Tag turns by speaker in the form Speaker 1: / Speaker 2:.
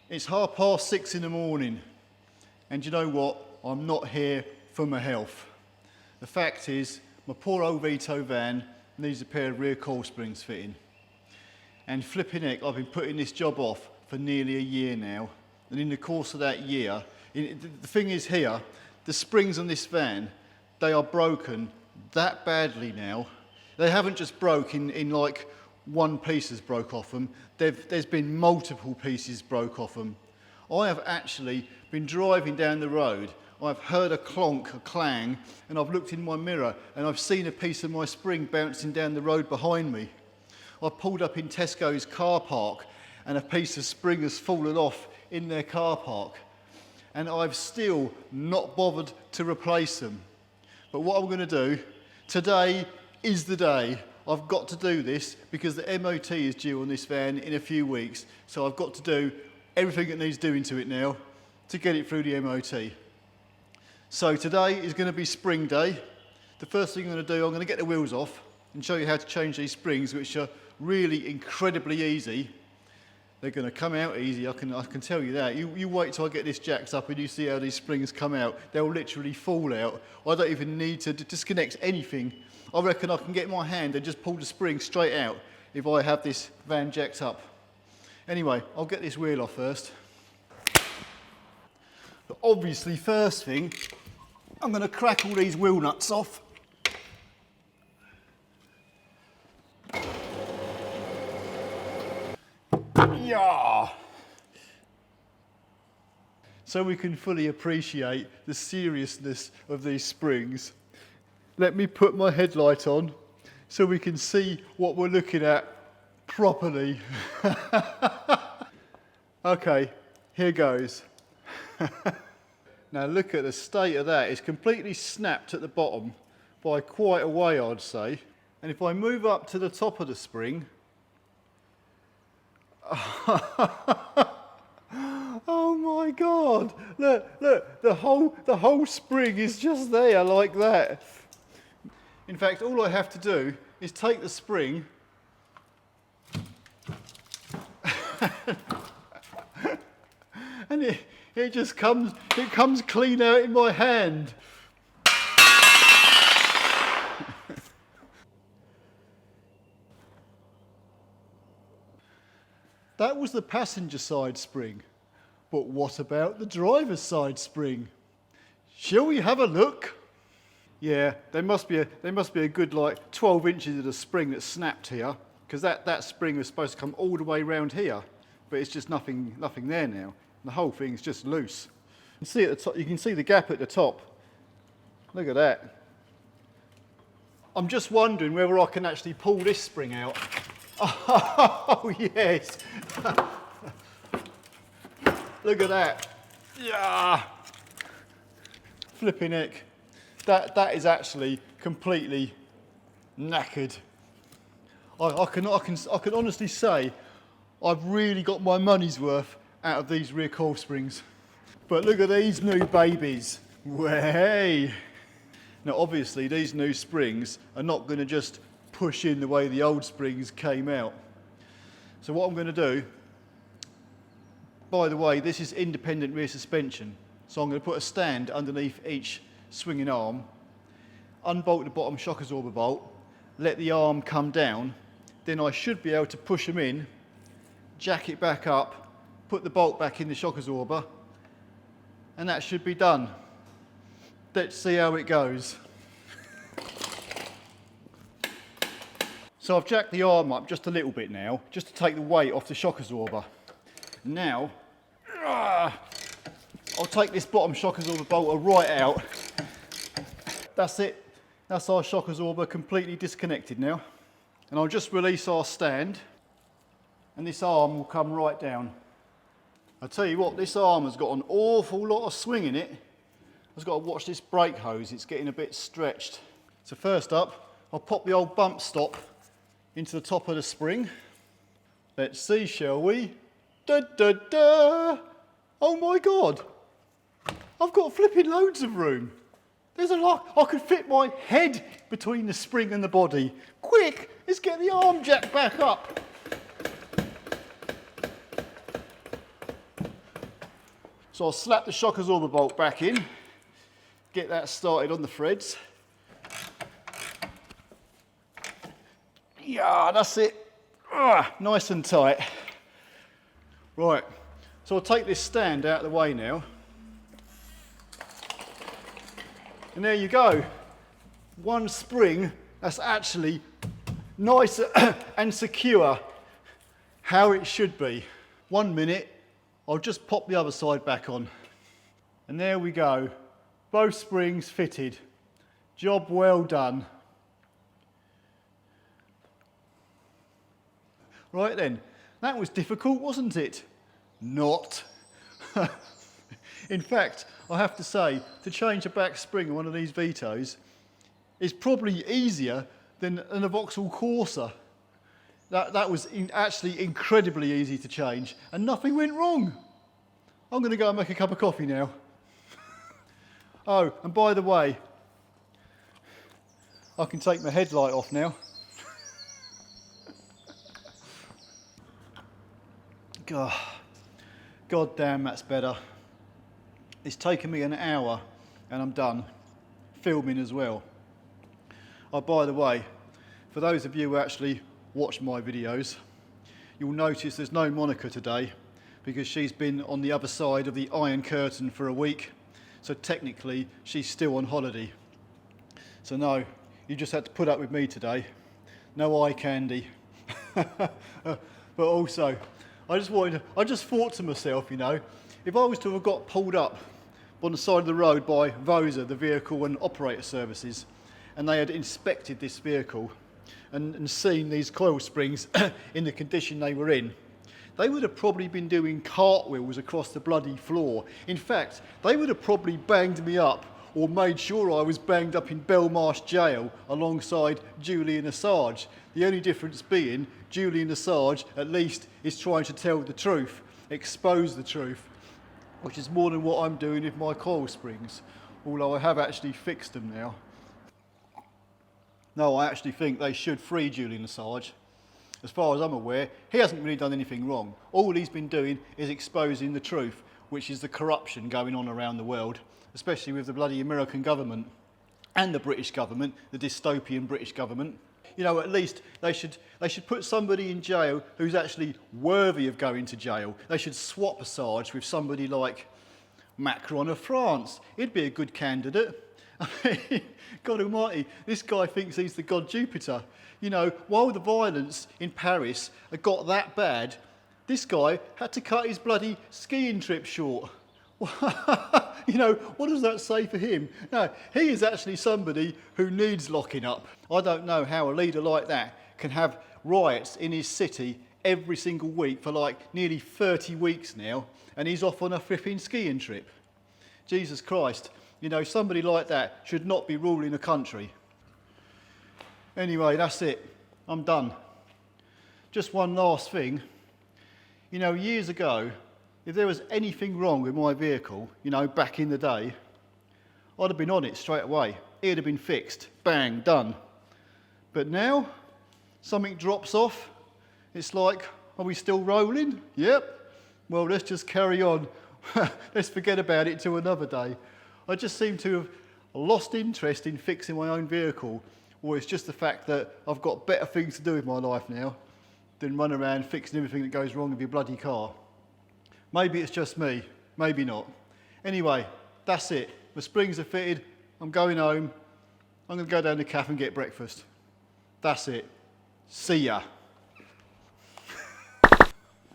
Speaker 1: It's 6:30 in the morning, and you know what? I'm not here for my health. The fact is, my poor old Vito van needs a pair of rear coil springs fitting. And flipping heck, I've been putting this job off for nearly a year now. And in the course of that year, the thing is here, the springs on this van, they are broken that badly now. They haven't just broke in like one piece has broke off them. There's been multiple pieces broke off them. I have actually been driving down the road. I've heard a clonk, a clang, and I've looked in my mirror and I've seen a piece of my spring bouncing down the road behind me. I've pulled up in Tesco's car park and a piece of spring has fallen off in their car park. And I've still not bothered to replace them. But what I'm going to do, today is the day. I've got to do this because the MOT is due on this van in a few weeks. So I've got to do everything that needs doing to it now to get it through the MOT. So today is going to be spring day. The first thing I'm going to do, I'm going to get the wheels off and show you how to change these springs, which are really incredibly easy. They're going to come out easy, I can tell you that. You wait till I get this jacked up and you see how these springs come out. They'll literally fall out. I don't even need to disconnect anything. I reckon I can get my hand and just pull the spring straight out if I have this van jacked up. Anyway, I'll get this wheel off first. But obviously, first thing, I'm going to crack all these wheel nuts off. Yeah. So we can fully appreciate the seriousness of these springs. Let me put my headlight on so we can see what we're looking at properly. Okay, here goes. Now look at the state of that. It's completely snapped at the bottom by quite a way, I'd say. And if I move up to the top of the spring, oh my God, look, the whole spring is just there like that. In fact, all I have to do is take the spring and it just comes clean out in my hand. That was the passenger side spring, but what about the driver's side spring? Shall we have a look? Yeah, there must be a good like 12 inches of the spring that's snapped here, because that spring was supposed to come all the way around here, but it's just nothing there now. The whole thing's just loose. You can see at the top, you can see the gap at the top. Look at that. I'm just wondering whether I can actually pull this spring out. Oh yes. Look at that. Yeah. Flipping heck. That is actually completely knackered. I can honestly say I've really got my money's worth out of these rear coil springs. But look at these new babies. Way. Now obviously these new springs are not going to just push in the way the old springs came out. So what I'm going to do, by the way, this is independent rear suspension. So I'm going to put a stand underneath each swinging arm, unbolt the bottom shock absorber bolt, let the arm come down, then I should be able to push them in, jack it back up, put the bolt back in the shock absorber, and that should be done. Let's see how it goes. So I've jacked the arm up just a little bit now, just to take the weight off the shock absorber. Now, I'll take this bottom shock absorber bolter right out. That's it. That's our shock absorber completely disconnected now. And I'll just release our stand, and this arm will come right down. I tell you what, this arm has got an awful lot of swing in it. I've got to watch this brake hose, it's getting a bit stretched. So first up, I'll pop the old bump stop into the top of the spring. Let's see, shall we? Da da da! Oh my God! I've got flipping loads of room. There's a lot. I could fit my head between the spring and the body. Quick, let's get the arm jack back up. So I'll slap the shock absorber bolt back in, get that started on the threads. Yeah, that's it. Nice and tight. Right, so I'll take this stand out of the way now. And there you go. One spring that's actually nice and secure, how it should be. 1 minute, I'll just pop the other side back on. And there we go. Both springs fitted. Job well done. Right then, that was difficult, wasn't it? Not. In fact, I have to say, to change a back spring on one of these Vitos is probably easier than a Vauxhall Corsa. That was actually incredibly easy to change, and nothing went wrong. I'm going to go and make a cup of coffee now. Oh, and by the way, I can take my headlight off now. God damn, that's better. It's taken me an hour and I'm done. Filming as well. Oh, by the way, for those of you who actually watch my videos, you'll notice there's no Monica today because she's been on the other side of the Iron Curtain for a week. So technically, she's still on holiday. So no, you just had to put up with me today. No eye candy. But also, I just thought to myself, you know, if I was to have got pulled up on the side of the road by VOSA, the Vehicle and Operator Services, and they had inspected this vehicle and seen these coil springs in the condition they were in, they would have probably been doing cartwheels across the bloody floor. In fact, they would have probably banged me up or made sure I was banged up in Belmarsh Jail alongside Julian Assange. The only difference being Julian Assange at least is trying to tell the truth, expose the truth, which is more than what I'm doing with my coil springs, although I have actually fixed them now. No, I actually think they should free Julian Assange. As far as I'm aware, he hasn't really done anything wrong. All he's been doing is exposing the truth, which is the corruption going on around the world, especially with the bloody American government and the British government, the dystopian British government. You know, at least they should put somebody in jail who's actually worthy of going to jail. They should swap Assange with somebody like Macron of France. He'd be a good candidate. I mean, God almighty, this guy thinks he's the god Jupiter. You know, while the violence in Paris had got that bad, this guy had to cut his bloody skiing trip short. You know, what does that say for him? No, he is actually somebody who needs locking up. I don't know how a leader like that can have riots in his city every single week for like nearly 30 weeks now, and he's off on a flipping skiing trip. Jesus Christ, you know, somebody like that should not be ruling a country. Anyway, that's it. I'm done. Just one last thing. You know, years ago, if there was anything wrong with my vehicle, you know, back in the day, I'd have been on it straight away. It'd have been fixed. Bang, done. But now, something drops off. It's like, are we still rolling? Yep. Well, let's just carry on. Let's forget about it till another day. I just seem to have lost interest in fixing my own vehicle, or it's just the fact that I've got better things to do with my life now than run around fixing everything that goes wrong with your bloody car. Maybe it's just me, maybe not. Anyway, that's it. The springs are fitted, I'm going home. I'm going to go down to the cafe and get breakfast. That's it. See ya.